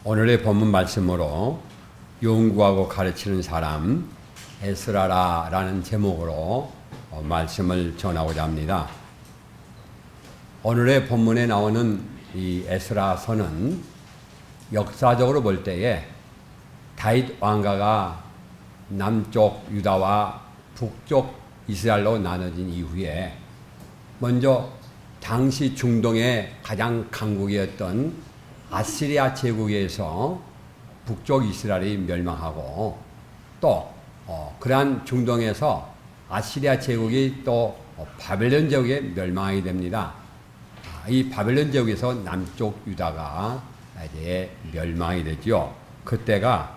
오늘의 본문 말씀으로 연구하고 가르치는 사람 에스라라는 제목으로 말씀을 전하고자 합니다. 오늘의 본문에 나오는 이 에스라서는 역사적으로 볼 때에 다윗 왕가가 남쪽 유다와 북쪽 이스라엘로 나눠진 이후에 먼저 당시 중동의 가장 강국이었던 아시리아 제국에서 북쪽 이스라엘이 멸망하고 또 그러한 중동에서 아시리아 제국이 또 바벨론 제국에 멸망하게 됩니다. 이 바벨론 제국에서 남쪽 유다가 이제 멸망이 되죠. 그때가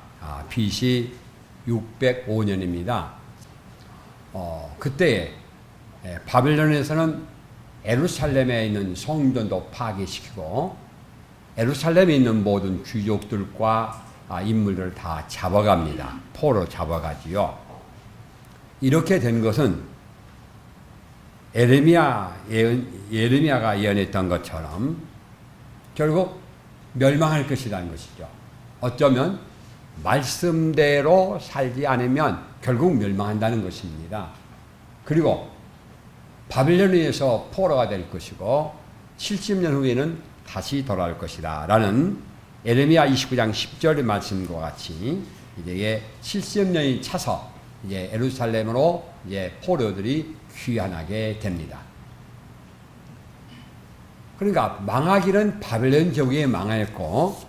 BC 605년입니다. 그때 바벨론에서는 예루살렘에 있는 성전도 파괴시키고 예루살렘에 있는 모든 귀족들과 인물들을 다 잡아갑니다. 포로 잡아가지요. 이렇게 된 것은 예레미야가 예언했던 것처럼 결국 멸망할 것이라는 것이죠. 어쩌면 말씀대로 살지 않으면 결국 멸망한다는 것입니다. 그리고 바벨론에서 포로가 될 것이고 70년 후에는 다시 돌아올 것이다 라는 예레미야 29장 10절의 말씀과 같이 이제 70년이 차서 이제 예루살렘으로 이제 포로들이 귀환하게 됩니다. 그러니까 망하기는 바벨론 제국이 망하였고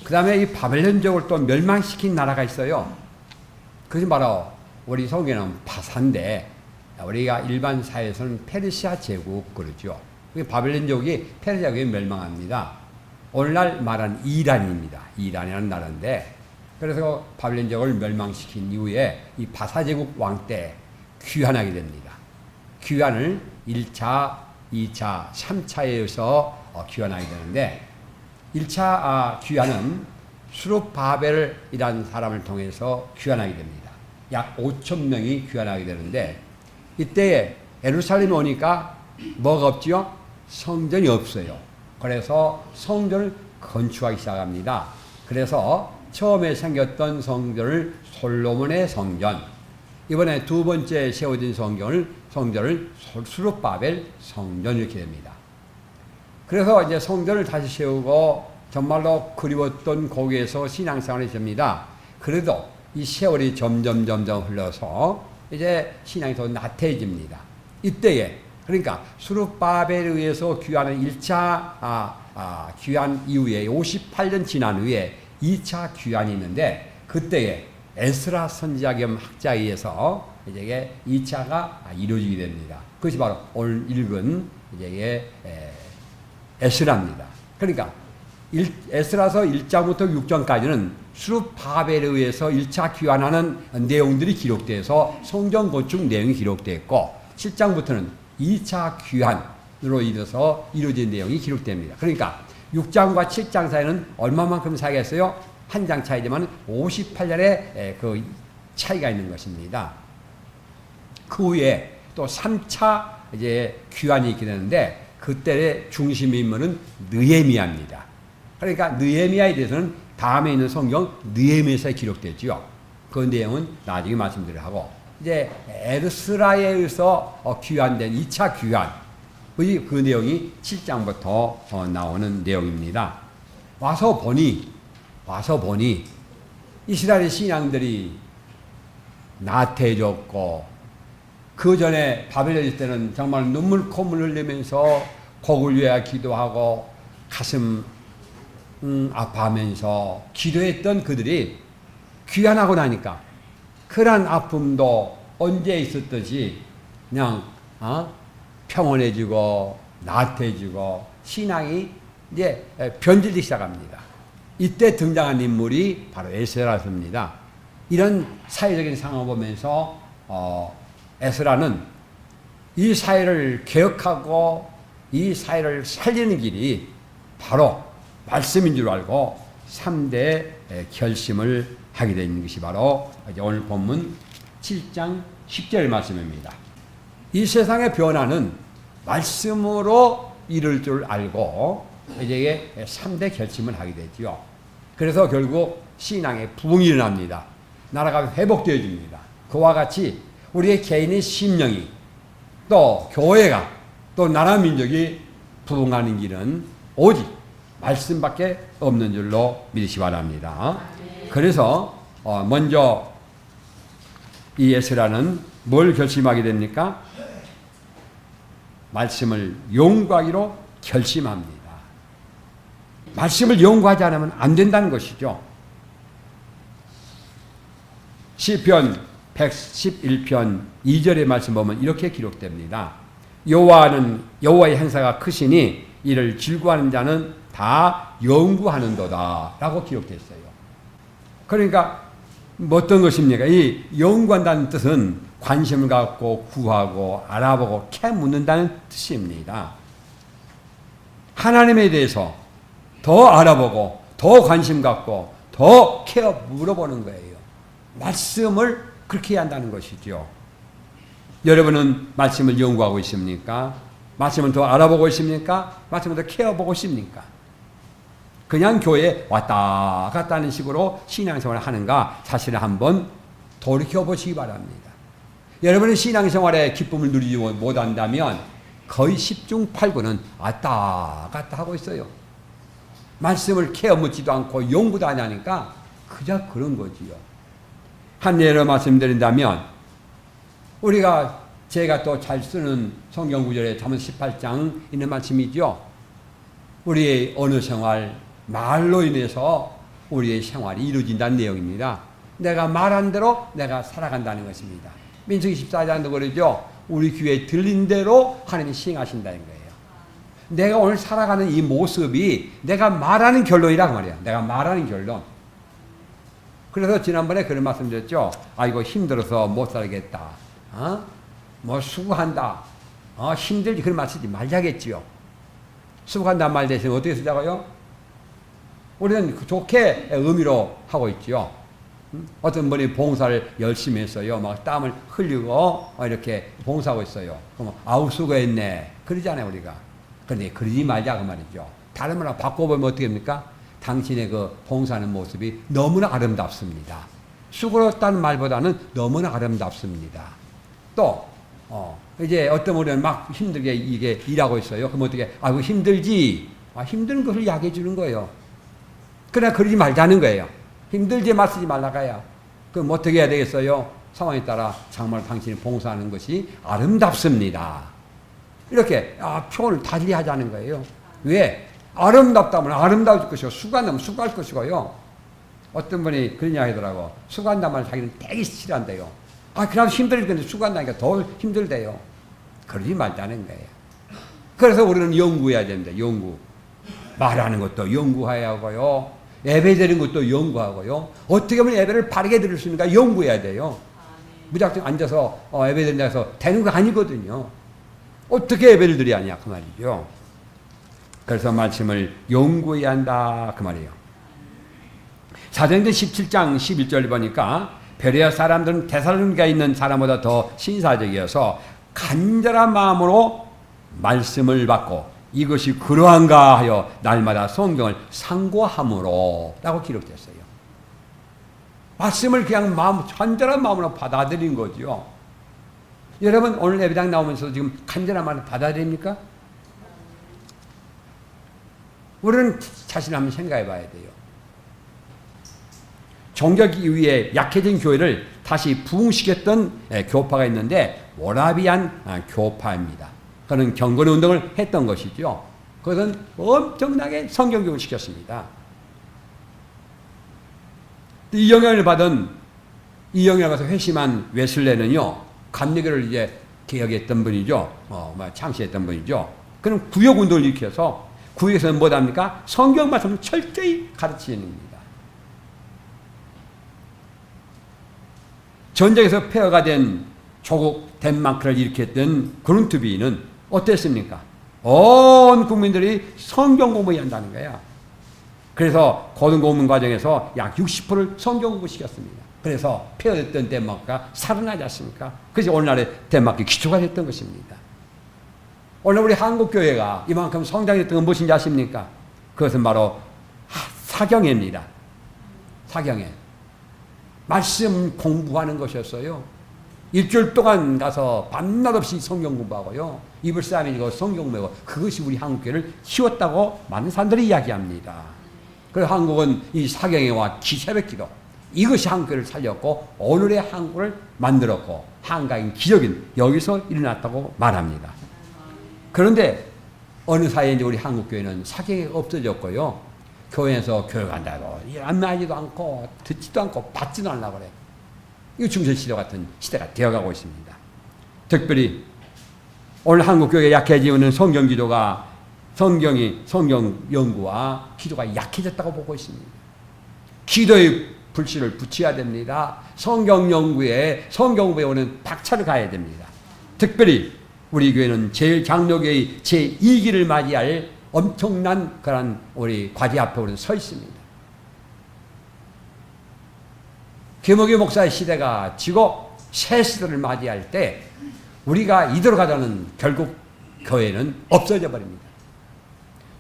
그 다음에 이 바벨론 제국을 또 멸망시킨 나라가 있어요. 그것이 바로 우리 성경에는 바사인데 우리가 일반 사회에서는 페르시아 제국 그러죠. 바벨론 제국이 페르시아 제국에 멸망합니다. 오늘날 말하는 이란입니다. 이란이라는 나라인데 그래서 바벨론 제국을 멸망시킨 이후에 이 바사 제국 왕 때 귀환하게 됩니다. 귀환을 1차, 2차, 3차에서 귀환하게 되는데 1차 귀환은 수룹바벨이라는 사람을 통해서 귀환하게 됩니다. 약 5천 명이 귀환하게 되는데 이때 예루살렘에 오니까 뭐가 없지요? 성전이 없어요. 그래서 성전을 건축하기 시작합니다. 그래서 처음에 생겼던 성전을 솔로몬의 성전, 이번에 두 번째 세워진 성전을 수룹바벨 성전 이렇게 됩니다. 그래서 이제 성전을 다시 세우고 정말로 그리웠던 거기에서 신앙생활을 합니다. 그래도 이 세월이 점점 흘러서 이제 신앙이 더 나태해집니다. 이때에 그러니까 수룹바벨에 의해서 귀환한 1차 귀환 이후에 58년 지난 후에 2차 귀환이 있는데 그때에 에스라 선지자 겸 학자에 의해서 이제 2차가 이루어지게 됩니다. 그것이 바로 오늘 읽은 이제 에스라입니다. 그러니까 에스라서 1장부터 6장까지는 수룹바벨에 의해서 1차 귀환하는 내용들이 기록돼서 성전 건축 내용이 기록됐고 7장부터는 2차 귀환으로 인해서 이루어진 내용이 기록됩니다. 그러니까 6장과 7장 사이는 얼마만큼 사이겠어요? 한 장 차이지만 58년의 그 차이가 있는 것입니다. 그 후에 또 3차 이제 귀환이 있게 되는데 그때의 중심 인물은 느헤미야입니다. 그러니까 느헤미야에 대해서는 다음에 있는 성경 느헤미야서에 기록되죠. 그 내용은 나중에 말씀드리려 하고 이제 에스라에 의해서 귀환된 2차 귀환 그 내용이 7장부터 나오는 내용입니다. 와서 보니 이스라엘의 신앙들이 나태해졌고 그 전에 바벨론 있을 때는 정말 눈물 콧물 흘리면서 곡을 위하여 기도하고 가슴 아파하면서 기도했던 그들이 귀환하고 나니까 그러한 아픔도 언제 있었듯이 그냥 평온해지고 나태해지고 신앙이 이제 변질되기 시작합니다. 이때 등장한 인물이 바로 에스라입니다. 이런 사회적인 상황을 보면서 에스라는 이 사회를 개혁하고 이 사회를 살리는 길이 바로 말씀인 줄 알고 3대 결심을 하게 된 것이 바로 오늘 본문 7장 10절 말씀입니다. 이 세상의 변화는 말씀으로 이룰 줄 알고 이제 3대 결심을 하게 되죠. 그래서 결국 신앙의 부흥이 일어납니다. 나라가 회복되어집니다. 그와 같이 우리의 개인의 심령이 또 교회가 또 나라 민족이 부흥하는 길은 오직 말씀밖에 없는 줄로 믿으시 바랍니다. 그래서 먼저 이 에스라는 뭘 결심하게 됩니까? 말씀을 연구하기로 결심합니다. 말씀을 연구하지 않으면 안 된다는 것이죠. 시편 111편 2절의 말씀 보면 이렇게 기록됩니다. 여호와의 행사가 크시니 이를 즐거워하는 자는 다 연구하는도다 라고 기록됐어요. 그러니까 어떤 것입니까? 이 연구한다는 뜻은 관심을 갖고 구하고 알아보고 캐묻는다는 뜻입니다. 하나님에 대해서 더 알아보고 더 관심 갖고 더 캐어 물어보는 거예요. 말씀을 그렇게 해야 한다는 것이죠. 여러분은 말씀을 연구하고 있습니까? 말씀을 더 알아보고 있습니까? 말씀을 더 캐어보고 있습니까? 그냥 교회에 왔다 갔다 하는 식으로 신앙생활을 하는가 사실은 한번 돌이켜보시기 바랍니다. 여러분의 신앙생활에 기쁨을 누리지 못한다면 거의 10중 8구는 왔다 갔다 하고 있어요. 말씀을 캐어묻지도 않고 연구도 안 하니까 그저 그런 거지요. 한 예로 말씀드린다면 제가 또 잘 쓰는 성경 구절에 잠언 18장 있는 말씀이죠. 우리의 언어 생활, 말로 인해서 우리의 생활이 이루어진다는 내용입니다. 내가 말한 대로 내가 살아간다는 것입니다. 민수기 14장도 그러죠. 우리 귀에 들린 대로 하나님이 시행하신다는 거예요. 내가 오늘 살아가는 이 모습이 내가 말하는 결론이라고 말이야. 내가 말하는 결론. 그래서 지난번에 그런 말씀 드렸죠. 아이고 힘들어서 못 살겠다. 뭐 수고한다. 힘들지 그런 말 쓰지 말자겠지요. 수고한다는 말 대신 어떻게 쓰자고요? 우리는 좋게 의미로 하고 있지요. 어떤 분이 봉사를 열심히 했어요. 막 땀을 흘리고 이렇게 봉사하고 있어요. 그럼 아우 수고했네. 그러잖아요 우리가. 그런데 그러지 말자 그 말이죠. 다른 말로 바꿔보면 어떻게 합니까? 당신의 그 봉사하는 모습이 너무나 아름답습니다. 수고했다는 말보다는 너무나 아름답습니다. 또 이제 어떤 분은 막 힘들게 이게 일하고 있어요. 그럼 어떻게? 아이고 힘들지. 힘든 것을 이야기해 주는 거예요. 그러나 그러지 말자는 거예요. 힘들지 맞쓰지 말라가야. 그럼 어떻게 해야 되겠어요? 상황에 따라 정말 당신이 봉사하는 것이 아름답습니다. 이렇게 표현을 달리하자는 거예요. 왜? 아름답다면 아름다울 것이고 수고한다면 수고할 것이고요. 어떤 분이 그런 이야기 하더라고. 수고한다면 자기는 되게 싫어한대요. 그래도 힘들 건데 수고한다니까 더 힘들대요. 그러지 말자는 거예요. 그래서 우리는 연구해야 됩니다. 연구. 말하는 것도 연구해야 하고요. 예배 드리는 것도 연구하고요. 어떻게 하면 예배를 바르게 드릴 수 있는가 연구해야 돼요. 무작정 앉아서 예배 드린다 해서 되는 거 아니거든요. 어떻게 예배를 드려야 하냐 그 말이죠. 그래서 말씀을 연구해야 한다 그 말이에요. 사도행전 17장 11절 보니까 베레아 사람들은 데살로니가에 있는 사람보다 더 신사적이어서 간절한 마음으로 말씀을 받고 이것이 그러한가 하여 날마다 성경을 상고함으로 라고 기록됐어요. 말씀을 그냥 간절한 마음으로 받아들인 거죠. 여러분 오늘 예배당 나오면서 지금 간절한 마음으로 받아들입니까? 우리는 자신을 한번 생각해 봐야 돼요. 종교 이후에 약해진 교회를 다시 부흥시켰던 교파가 있는데 모라비안 교파입니다. 그는 경건 운동을 했던 것이죠. 그것은 엄청나게 성경교육을 시켰습니다. 이 영향을 받은 회심한 웨슬레는요 감리교를 이제 개혁했던 분이죠. 창시했던 분이죠. 그는 구역 운동을 일으켜서 구역에서는 뭐합니까? 성경 말씀을 철저히 가르치는 겁니다. 전쟁에서 폐허가 된 조국 덴마크를 일으켰던 그룬트비는 어땠습니까? 온 국민들이 성경 공부해야 한다는 거야. 그래서 고등공문 과정에서 약 60%를 성경 공부시켰습니다. 그래서 폐허됐던 덴마크가 살아나지 않습니까? 그래서 오늘날의 덴마크가 기초가 됐던 것입니다. 오늘 우리 한국교회가 이만큼 성장했던 건 무엇인지 아십니까? 그것은 바로 사경회입니다. 사경에. 말씀 공부하는 것이었어요. 일주일 동안 가서 밤낮 없이 성경 공부하고요. 이불 싸매고 성경 메고 그것이 우리 한국교회를 키웠다고 많은 사람들이 이야기합니다. 그래서 한국은 이 사경회와 새벽기도 이것이 한국교회를 살렸고 오늘의 한국을 만들었고 한가인 기적인 여기서 일어났다고 말합니다. 그런데 어느 사이에 이제 우리 한국교회는 사경회가 없어졌고요. 교회에서 교회 간다고 안나지도 않고 듣지도 않고 받지도 않으려고 그래. 이거 중세시대 같은 시대가 되어가고 있습니다. 특별히 오늘 한국교회가 약해지는 성경기도가 성경 연구와 기도가 약해졌다고 보고 있습니다. 기도의 불씨를 붙여야 됩니다. 성경 연구에 성경 배우는 박차를 가야 됩니다. 특별히 우리 교회는 제일 장로교의 제2기를 맞이할 엄청난 그런 우리 과제 앞에 우리는 서 있습니다. 김옥희 목사의 시대가 지고 새 시대를 맞이할 때 우리가 이대로 가자는 결국 교회는 없어져 버립니다.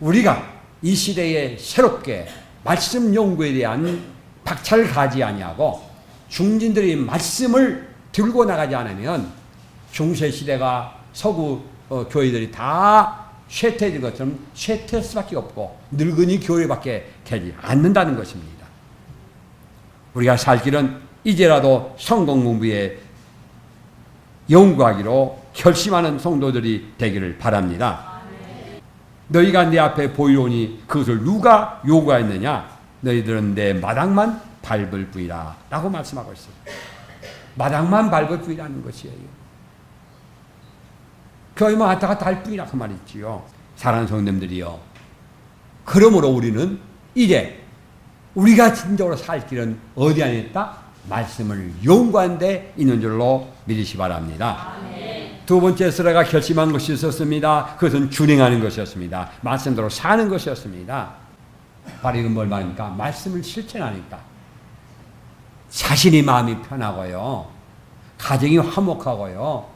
우리가 이 시대에 새롭게 말씀 연구에 대한 박차를 가지 아니하고 중진들이 말씀을 들고 나가지 않으면 중세 시대가 서구 교회들이 다 쇠퇴된 것처럼 쇠퇴할 수밖에 없고 늙은이 교회밖에 되지 않는다는 것입니다. 우리가 살 길은 이제라도 성경 공부에 연구하기로 결심하는 성도들이 되기를 바랍니다. 너희가 내 앞에 보이오니 그것을 누가 요구하였느냐? 너희들은 내 마당만 밟을 뿐이라 라고 말씀하고 있어요. 마당만 밟을 뿐이라는 것이에요. 교회만 왔다 갔다 할 뿐이라 그 말이지요. 사랑하는 성도님들이요. 그러므로 우리는 이제 우리가 진정으로 살 길은 어디 안에 있다? 말씀을 연구한 데 있는 줄로 믿으시 바랍니다. 아멘. 두 번째 에스라가 결심한 것이 있었습니다. 그것은 준행하는 것이었습니다. 말씀대로 사는 것이었습니다. 바로 이건 뭘 말입니까? 말씀을 실천하니까 자신이 마음이 편하고요. 가정이 화목하고요.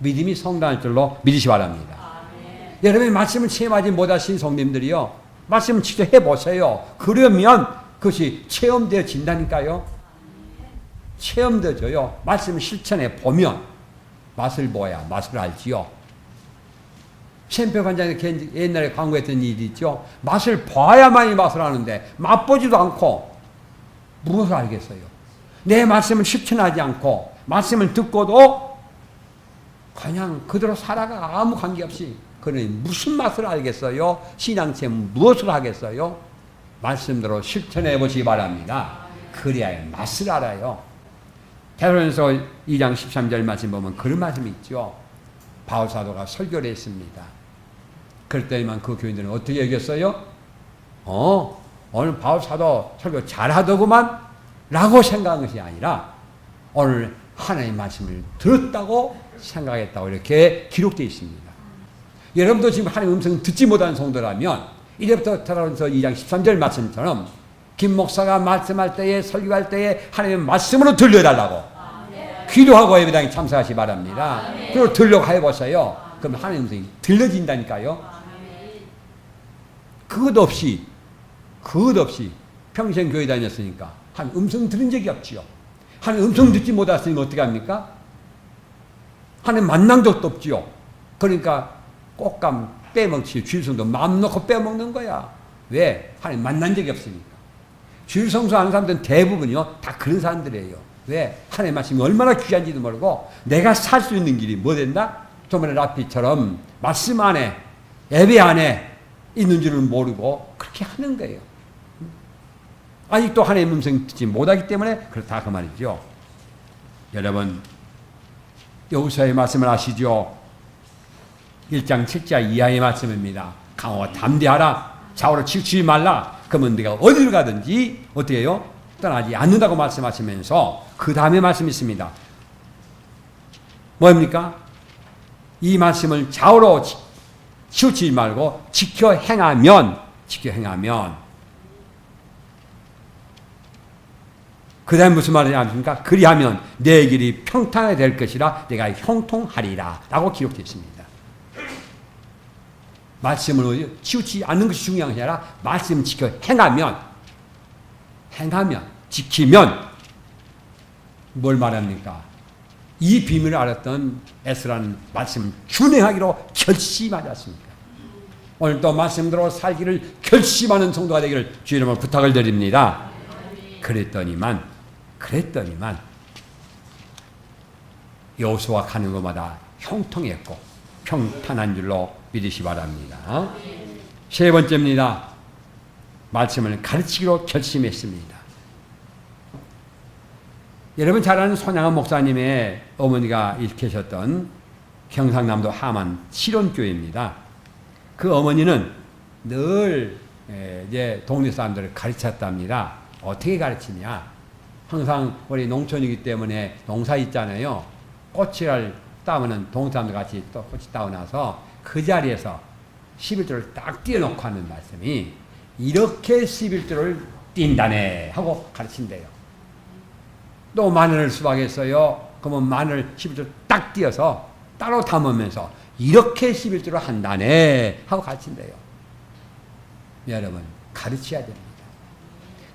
믿음이 성장할 줄로 믿으시 바랍니다. 아멘. 여러분이 말씀을 체험하지 못하신 성님들이요. 말씀을 직접 해보세요. 그러면 그것이 체험되어진다니까요. 체험되어져요. 말씀을 실천해 보면 맛을 보아야 맛을 알지요. 챔페 관장이 옛날에 광고했던 일이 있죠. 맛을 봐야만이 맛을 아는데 맛보지도 않고 무엇을 알겠어요. 내 말씀을 실천하지 않고 말씀을 듣고도 그냥 그대로 살아가 아무 관계없이 그러니 무슨 맛을 알겠어요? 신앙체험 무엇을 하겠어요? 말씀대로 실천해 보시기 바랍니다. 그래야 맛을 알아요. 베드로전서 2장 13절 말씀 보면 그런 말씀이 있죠. 바울 사도가 설교를 했습니다. 그랬더니만 그 교인들은 어떻게 여겼어요? 오늘 바울 사도 설교 잘하더구만 라고 생각한 것이 아니라 오늘 하나님의 말씀을 들었다고 생각했다고 이렇게 기록되어 있습니다. 여러분도 지금 하나님의 음성을 듣지 못하는 성도라면 이제부터 베드로전서 2장 13절 말씀처럼 김 목사가 말씀할 때에 설교할 때에 하나님의 말씀으로 들려달라고 기도하고 예배당에 참석하시기 바랍니다. 그리고 들려고 해보세요. 그럼 하나님의 음성이 들려진다니까요. 그것 없이 평생 교회 다녔으니까 한 음성 들은 적이 없지요. 한 음성 듣지 못했으니까 어떻게 합니까? 하나님 만난 적도 없지요. 그러니까 꽃감 빼먹지 주일성도 마음 놓고 빼먹는 거야. 왜? 하나님 만난 적이 없으니까. 주일성수 하는 사람들은 대부분이요 다 그런 사람들이에요. 왜? 하나님의 말씀이 얼마나 귀한지도 모르고 내가 살 수 있는 길이 뭐 된다? 조만에 라피처럼 말씀 안에 예배 안에 있는 줄을 모르고 그렇게 하는 거예요. 아직도 하나님의 음성 듣지 못하기 때문에 그렇다 그 말이죠. 여러분 여호수아의 말씀을 아시죠? 1장 7절 이하의 말씀입니다. 강하고 담대하라. 좌우로 치우치지 말라. 그러면 네가 어디를 가든지 어떻게 해요? 떠나지 않는다고 말씀하시면서 그 다음에 말씀이 있습니다. 뭐입니까? 이 말씀을 좌우로 치우치지 말고 지켜 행하면 그 다음에 무슨 말이냐 하십니까? 그리하면 내 길이 평탄하게 될 것이라 내가 형통하리라 라고 기록되어 있습니다. 말씀을 치우치지 않는 것이 중요한 것이 아니라 말씀을 지켜 행하면 지키면 뭘 말합니까? 이 비밀을 알았던 에스라는 말씀을 준행하기로 결심하지 않습니까? 오늘도 말씀대로 살기를 결심하는 성도가 되기를 주의 이름으로 부탁을 드립니다. 그랬더니만 여호수아가 가는 곳마다 형통했고 평탄한 줄로 믿으시 바랍니다. 세 번째입니다. 말씀을 가르치기로 결심했습니다. 여러분 잘 아는 손양원 목사님의 어머니가 계셨던 경상남도 함안 실원교회입니다. 그 어머니는 늘 이제 동네 사람들을 가르쳤답니다. 어떻게 가르치냐? 항상 우리 농촌이기 때문에 농사 있잖아요. 꽃을 따면은 동네 사람들 같이 또 꽃이 따고 나서 그 자리에서 11조를 딱 띄워놓고 하는 말씀이 이렇게 11조를 띈다네 하고 가르친대요. 또 마늘을 수확했어요. 그러면 마늘 11조 딱 띄어서 따로 담으면서 이렇게 11조를 한다네 하고 가르친대요. 여러분 가르쳐야 됩니다.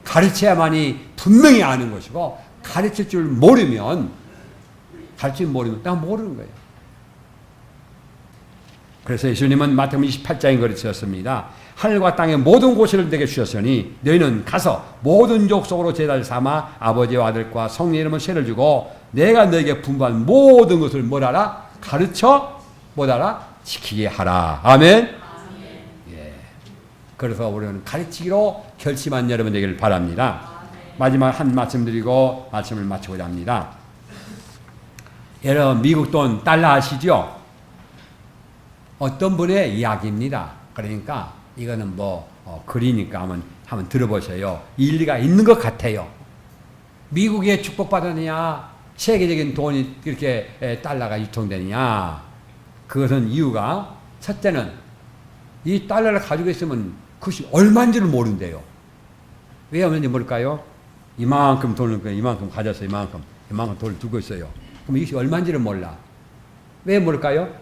가르쳐야만이 분명히 아는 것이고 가르칠 줄 모르면 딱 모르는 거예요. 그래서 예수님은 마태복음 28장에 가르치셨습니다. 하늘과 땅의 모든 곳을 내게 주셨으니 너희는 가서 모든 족속으로 제자를 삼아 아버지와 아들과 성령의 이름으로 세를 주고 내가 너에게 분부한 모든 것을 뭐라라? 가르쳐 뭐라라? 지키게 하라. 아멘. 예. 그래서 우리는 가르치기로 결심한 여러분 되기를 바랍니다. 마지막 한 말씀 드리고 말씀을 마치고자 합니다. 여러분 미국 돈 달러 아시죠? 어떤 분의 이야기입니다. 그러니까 이거는 글이니까 한번 들어보세요. 일리가 있는 것 같아요. 미국에 축복받았느냐, 세계적인 돈이 그렇게 달러가 유통되느냐, 그것은 이유가 첫째는 이 달러를 가지고 있으면 그것이 얼마인지를 모른대요. 왜 없는지 모를까요? 이만큼 돈을 이만큼 가졌어요. 이만큼 돈을 두고 있어요. 그럼 이것이 얼마인지를 몰라. 왜 모를까요?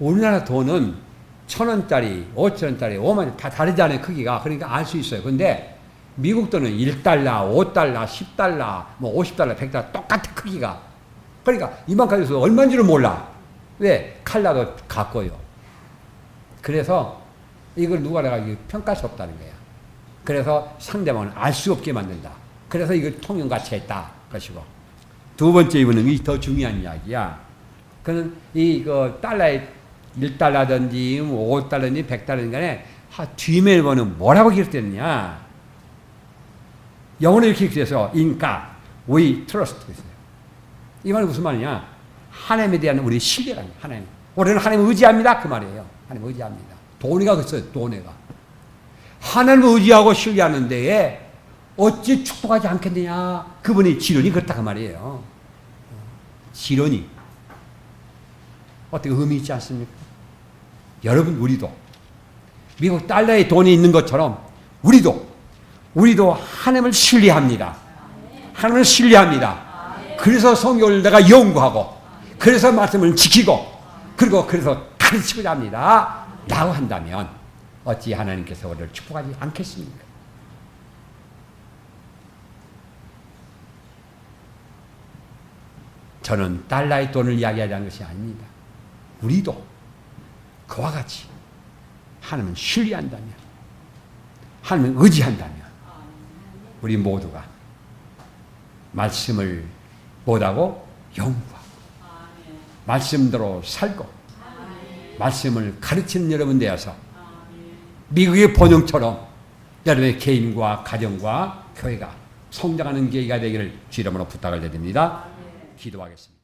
우리나라 돈은 1,000원짜리, 5,000원짜리, 5만원짜리 다 다르잖아요, 크기가. 그러니까 알 수 있어요. 근데 미국 돈은 1달러, 5달러, 10달러, 50달러, 100달러 똑같은 크기가. 그러니까 이만큼 해서 얼마인지를 몰라. 왜? 칼라도 같고요. 그래서 이걸 누가 내가 평가할 수 없다는 거야. 그래서 상대방을 알 수 없게 만든다. 그래서 이걸 통용같이 했다. 것이고. 두 번째 이유는 더 중요한 이야기야. 그는 달러의 1달러든지 5달러든지 100달러든지 간에 뒷면에는 뭐라고 기록되느냐. 영어로 이렇게 기록돼서 In God we trust. 이 말은 무슨 말이냐. 하나님에 대한 우리의 신뢰가 하나님. 우리는 하나님을 의지합니다. 그 말이에요. 하나님을 의지합니다. 돈이가 그랬어요. 돈이가. 하나님을 의지하고 신뢰하는 데에 어찌 축복하지 않겠느냐. 그분이 지론이 그렇다 그 말이에요. 지론이. 어떻게 의미 있지 않습니까? 여러분 우리도 미국 달러에 돈이 있는 것처럼 우리도 하나님을 신뢰합니다. 하나님을 신뢰합니다. 그래서 성경을 내가 연구하고 그래서 말씀을 지키고 그래서 가르치고자 합니다. 라고 한다면 어찌 하나님께서 우리를 축복하지 않겠습니까? 저는 달러의 돈을 이야기하자는 것이 아닙니다. 우리도 그와 같이 하나님을 신뢰한다면, 하나님을 의지한다면 우리 모두가 말씀을 못하고 연구하고 말씀대로 살고 말씀을 가르치는 여러분 되어서 미국의 번영처럼 여러분의 개인과 가정과 교회가 성장하는 계기가 되기를 주 이름으로 부탁을 드립니다. 기도하겠습니다.